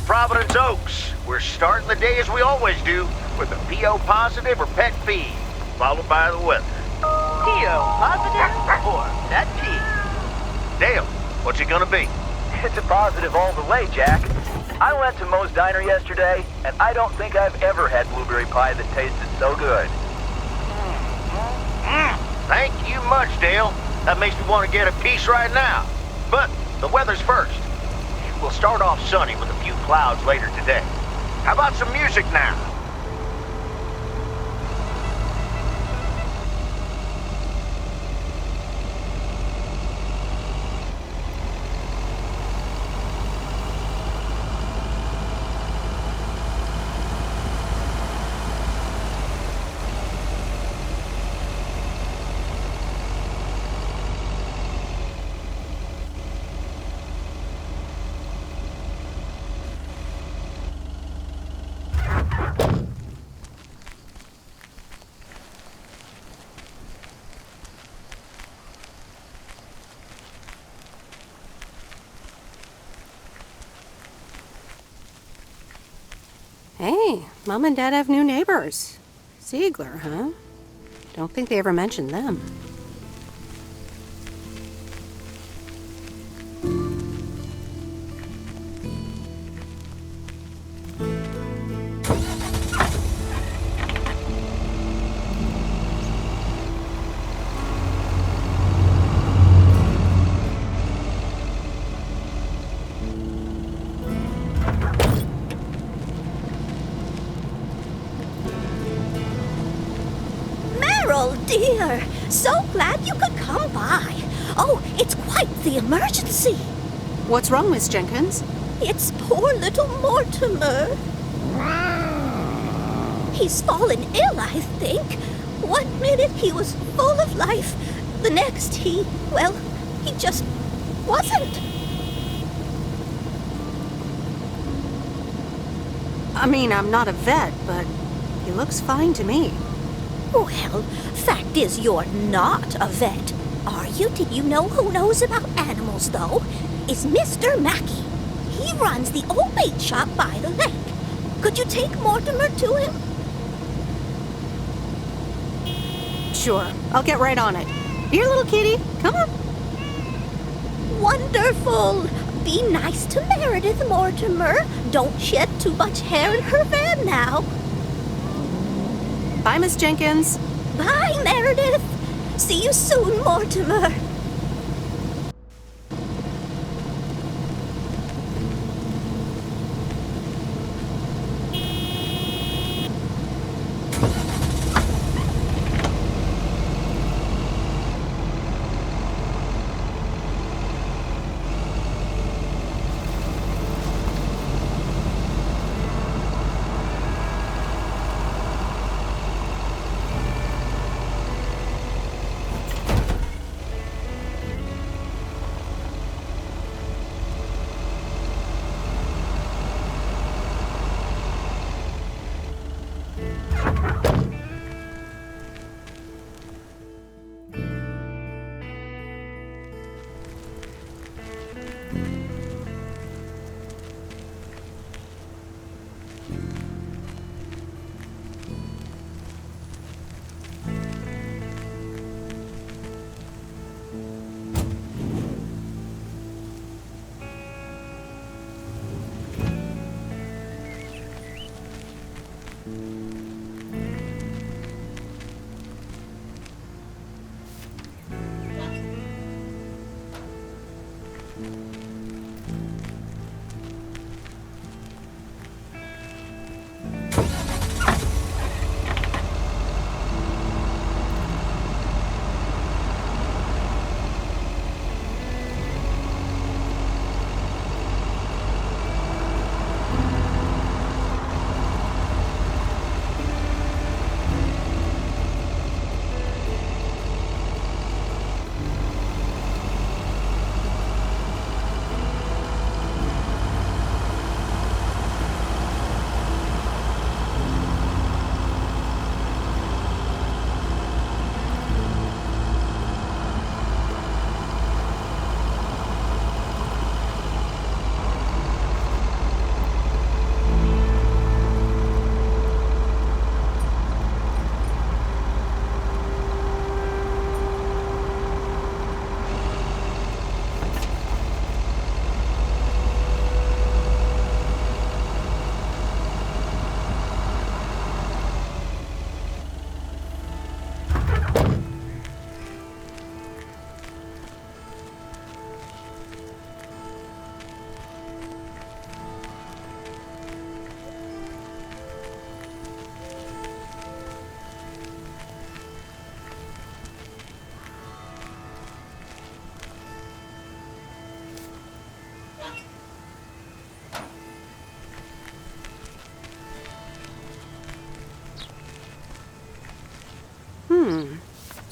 Providence Oaks. We're starting the day as we always do, with a PO positive or pet peeve, followed by the weather. PO positive or pet peeve? Dale, what's it gonna be? It's a positive all the way, Jack. I went to Moe's Diner yesterday, and I don't think I've ever had blueberry pie that tasted so good. Thank you much, Dale. That makes me want to get a piece right now. But the weather's first. We'll start off sunny with a few clouds later today. How about some music now? Hey, Mom and Dad have new neighbors. Ziegler, huh? Don't think they ever mentioned them. Dear, so glad you could come by. Oh, it's quite the emergency. What's wrong, Miss Jenkins? It's poor little Mortimer. He's fallen ill, I think. One minute he was full of life. The next he just wasn't. I mean, I'm not a vet, but he looks fine to me. Well, fact is you're not a vet. Are you? Did you know who knows about animals, though? Is Mr. Mackey. He runs the old bait shop by the lake. Could you take Mortimer to him? Sure, I'll get right on it. Here, little kitty, come on. Wonderful. Be nice to Meredith, Mortimer. Don't shed too much hair in her van now. Bye, Miss Jenkins. Bye, Meredith. See you soon, Mortimer.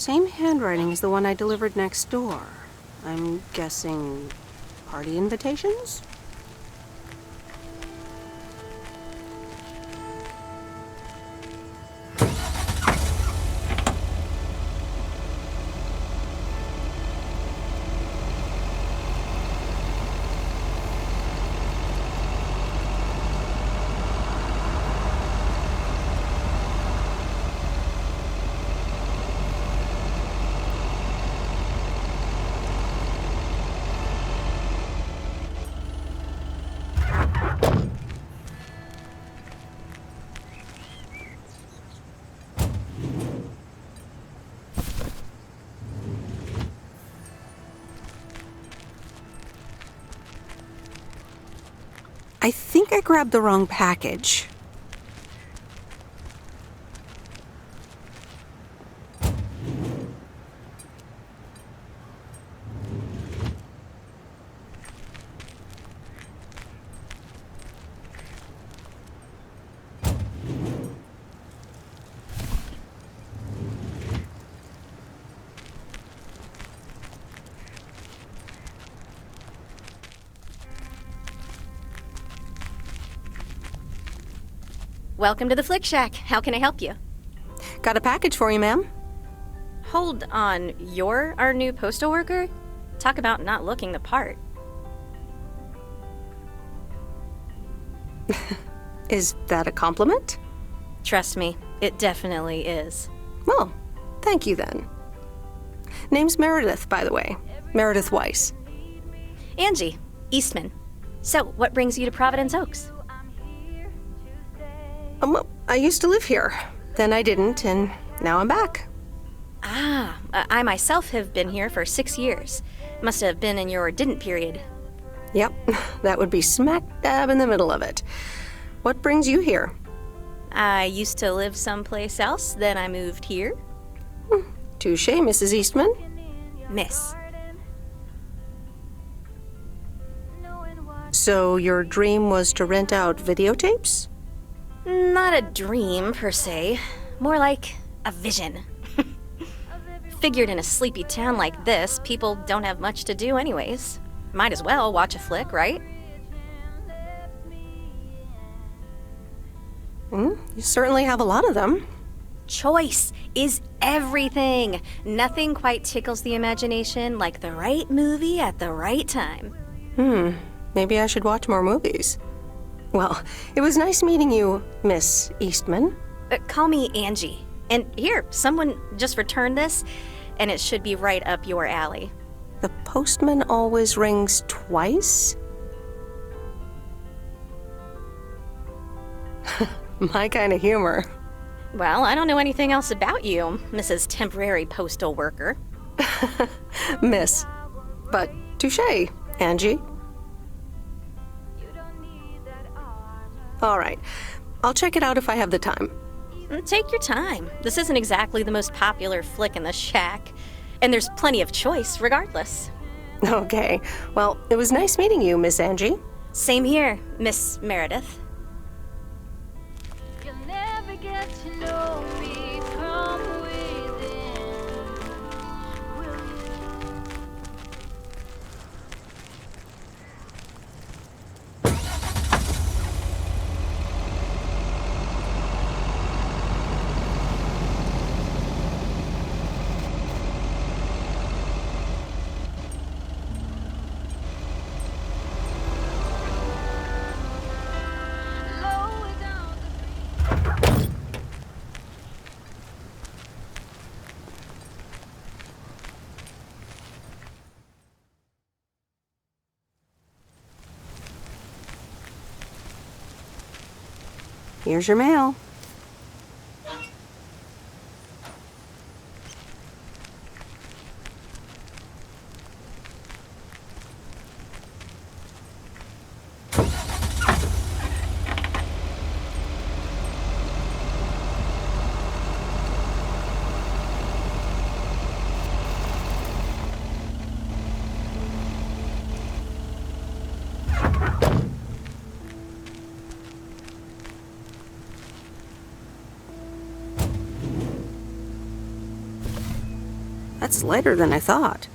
Same handwriting as the one I delivered next door. I'm guessing party invitations? I think I grabbed the wrong package. Welcome to the Flick Shack. How can I help you? Got a package for you, ma'am. Hold on, you're our new postal worker? Talk about not looking the part. Is that a compliment? Trust me, it definitely is. Well, thank you then. Name's Meredith, by the way. Meredith Weiss. Angie, Eastman. So, what brings you to Providence Oaks? Well, I used to live here. Then I didn't, and now I'm back. I myself have been here for 6 years. Must have been in your didn't period. Yep, that would be smack dab in the middle of it. What brings you here? I used to live someplace else, then I moved here. Touché, Mrs. Eastman. Miss. So your dream was to rent out videotapes? Not a dream, per se. More like a vision. Figured in a sleepy town like this, people don't have much to do anyways. Might as well watch a flick, right? You certainly have a lot of them. Choice is everything. Nothing quite tickles the imagination like the right movie at the right time. Maybe I should watch more movies. Well, it was nice meeting you, Miss Eastman. Call me Angie. And here, someone just returned this, and it should be right up your alley. The postman always rings twice? My kind of humor. Well, I don't know anything else about you, Mrs. Temporary Postal Worker. Miss. But touché, Angie. All right. I'll check it out if I have the time. Take your time. This isn't exactly the most popular flick in the shack, and there's plenty of choice regardless. Okay. Well, it was nice meeting you, Miss Angie. Same here, Miss Meredith. You'll never get to know me from within. Will you? Lower down the Here's your mail. That's lighter than I thought.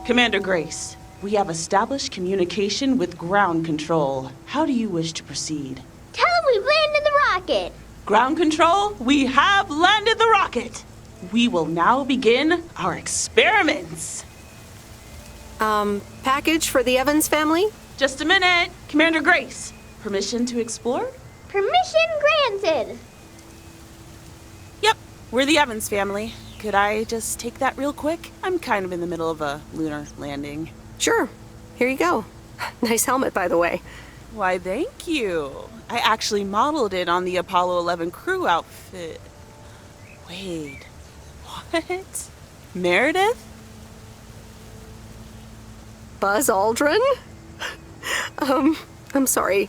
Commander Grace, we have established communication with ground control. How do you wish to proceed? Tell them we've landed the rocket. Ground control, we have landed the rocket. We will now begin our experiments. Package for the Evans family? Just a minute. Commander Grace, permission to explore? Permission granted. Yep, we're the Evans family. Could I just take that real quick? I'm kind of in the middle of a lunar landing. Sure. Here you go. Nice helmet, by the way. Why, thank you. I actually modeled it on the Apollo 11 crew outfit. Wait, what? Meredith? Buzz Aldrin? I'm sorry.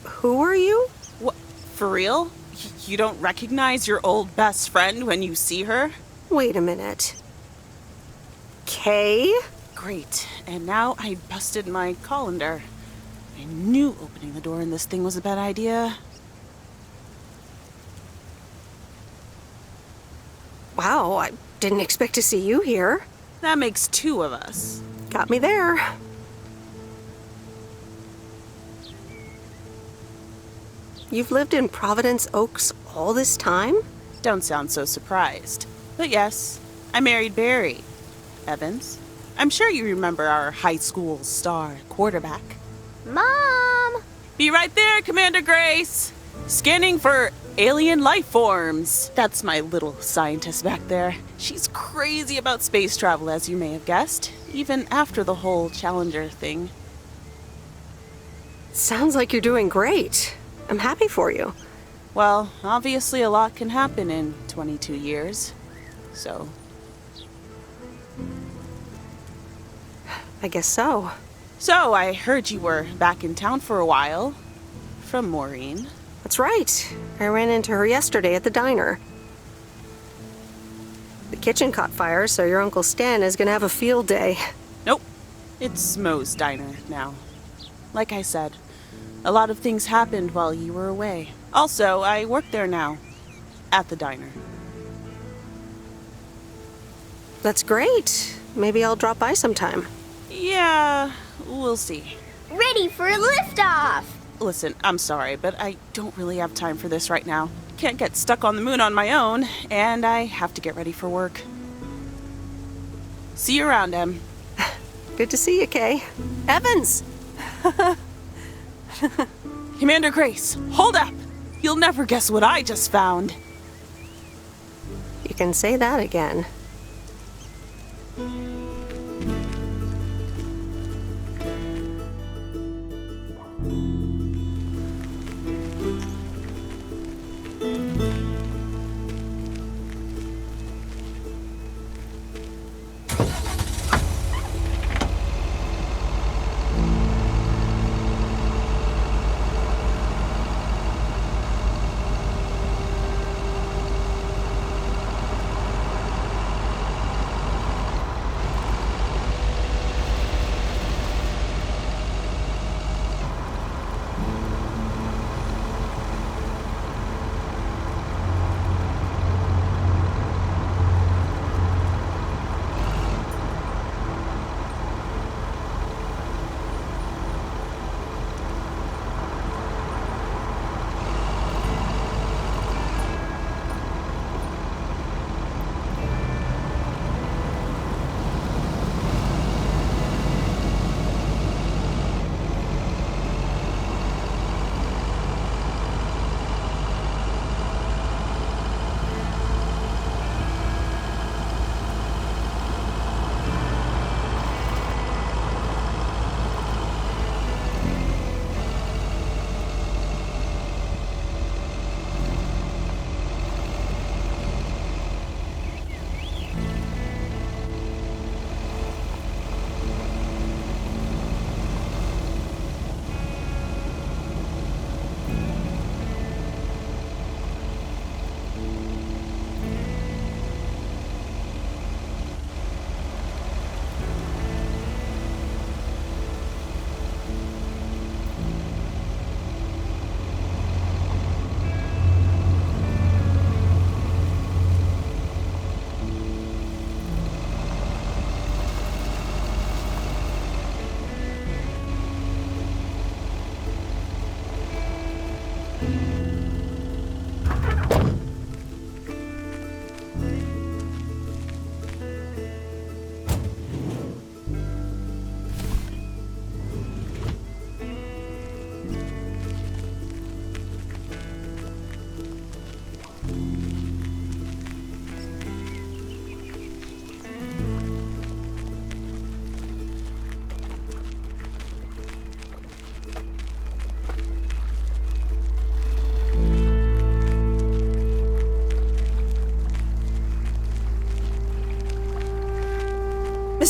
Who are you? What, for real? You don't recognize your old best friend when you see her? Wait a minute. Kay? Great, and now I busted my colander. I knew opening the door in this thing was a bad idea. Wow, I didn't expect to see you here. That makes two of us. Got me there. You've lived in Providence Oaks all this time? Don't sound so surprised. But yes, I married Barry Evans. I'm sure you remember our high school star quarterback. Mom! Be right there, Commander Grace! Scanning for alien life forms. That's my little scientist back there. She's crazy about space travel, as you may have guessed, even after the whole Challenger thing. Sounds like you're doing great. I'm happy for you. Well, obviously a lot can happen in 22 years. So, I guess so. So I heard you were back in town for a while. From Maureen. That's right. I ran into her yesterday at the diner. The kitchen caught fire, so your Uncle Stan is gonna have a field day. Nope. It's Mo's diner now. Like I said, a lot of things happened while you were away. Also, I work there now. At the diner. That's great. Maybe I'll drop by sometime. Yeah, we'll see. Ready for a liftoff! Listen, I'm sorry, but I don't really have time for this right now. Can't get stuck on the moon on my own, and I have to get ready for work. See you around, Em. Good to see you, Kay. Evans! Commander Grace, hold up! You'll never guess what I just found. You can say that again.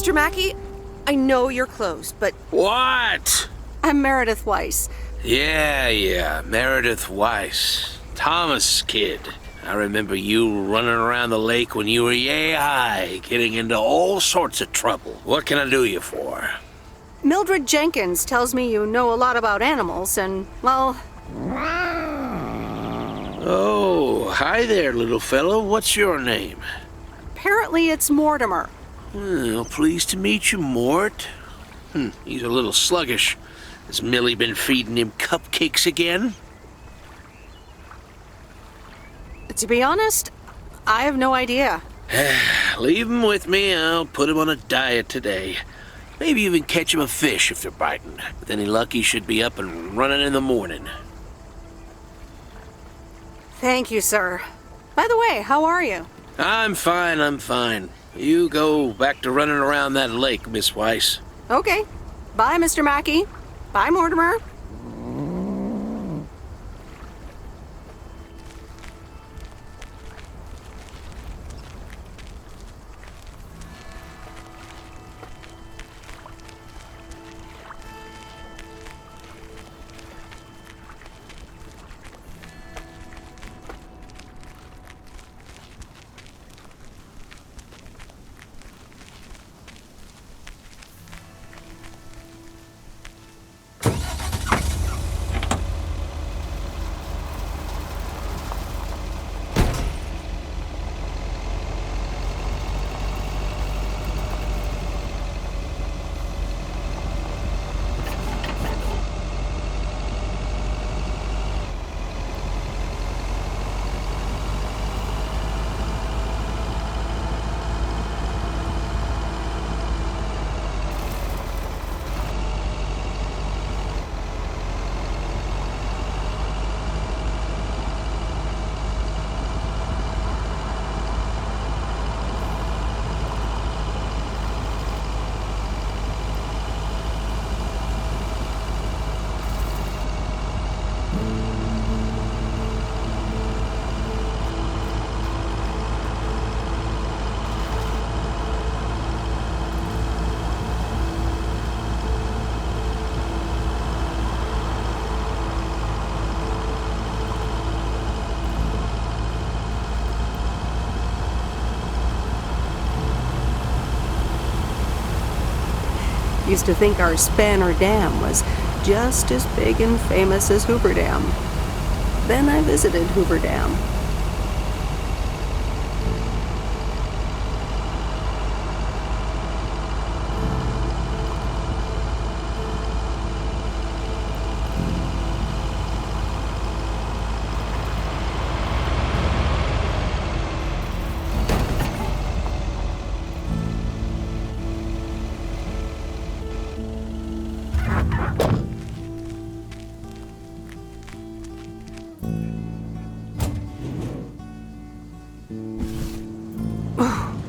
Mr. Mackey, I know you're closed, but What? I'm Meredith Weiss. Yeah, Meredith Weiss. Thomas' kid. I remember you running around the lake when you were yay high, getting into all sorts of trouble. What can I do you for? Mildred Jenkins tells me you know a lot about animals, and, well... Oh, hi there, little fellow. What's your name? Apparently it's Mortimer. Well, pleased to meet you, Mort. He's a little sluggish. Has Millie been feeding him cupcakes again? To be honest, I have no idea. Leave him with me. I'll put him on a diet today. Maybe even catch him a fish if they're biting. With any luck, he should be up and running in the morning. Thank you, sir. By the way, how are you? I'm fine. You go back to running around that lake, Miss Weiss. Okay. Bye, Mr. Mackey. Bye, Mortimer. Used to think our Spanner Dam was just as big and famous as Hoover Dam. Then I visited Hoover Dam.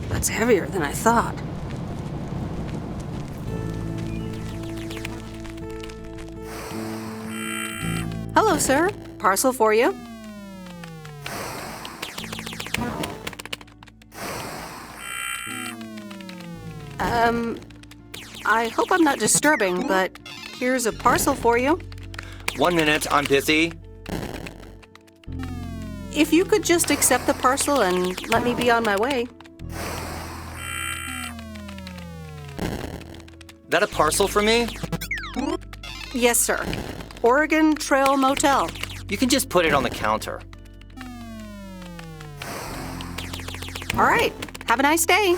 That's heavier than I thought. Hello, sir. Parcel for you. I hope I'm not disturbing, but here's a parcel for you. 1 minute, I'm busy. If you could just accept the parcel and let me be on my way. That a parcel for me? Yes, sir. Oregon Trail Motel. You can just put it on the counter. All right. Have a nice day.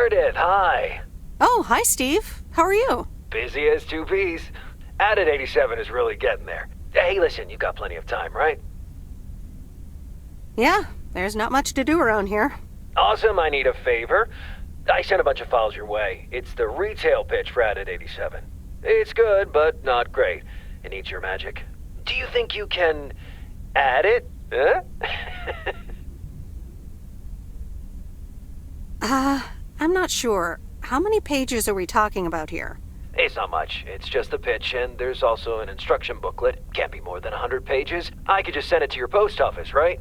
Meredith, hi. Oh, hi, Steve. How are you? Busy as two peas. Added 87 is really getting there. Hey, listen, you got plenty of time, right? Yeah, there's not much to do around here. Awesome, I need a favor. I sent a bunch of files your way. It's the retail pitch for Added 87. It's good, but not great. It needs your magic. Do you think you can add it? Huh? I'm not sure. How many pages are we talking about here? It's not much. It's just the pitch, and there's also an instruction booklet. Can't be more than 100 pages. I could just send it to your post office, right?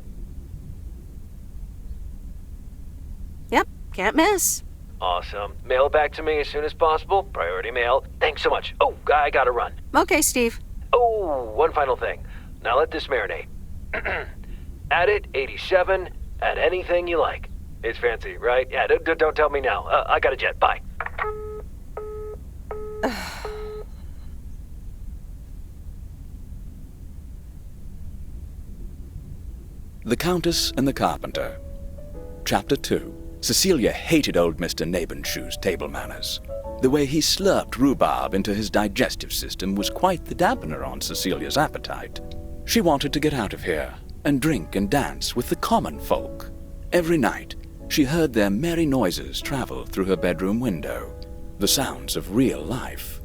Yep, can't miss. Awesome. Mail it back to me as soon as possible. Priority mail. Thanks so much. Oh, I gotta run. Okay, Steve. Oh, one final thing. Now let this marinate. Add it 87. Add anything you like. It's fancy, right? Yeah, don't tell me now. I got a jet. Bye. The Countess and the Carpenter. Chapter 2. Cecilia hated old Mr. Nabenshoe's table manners. The way he slurped rhubarb into his digestive system was quite the dampener on Cecilia's appetite. She wanted to get out of here and drink and dance with the common folk. Every night, she heard their merry noises travel through her bedroom window, the sounds of real life.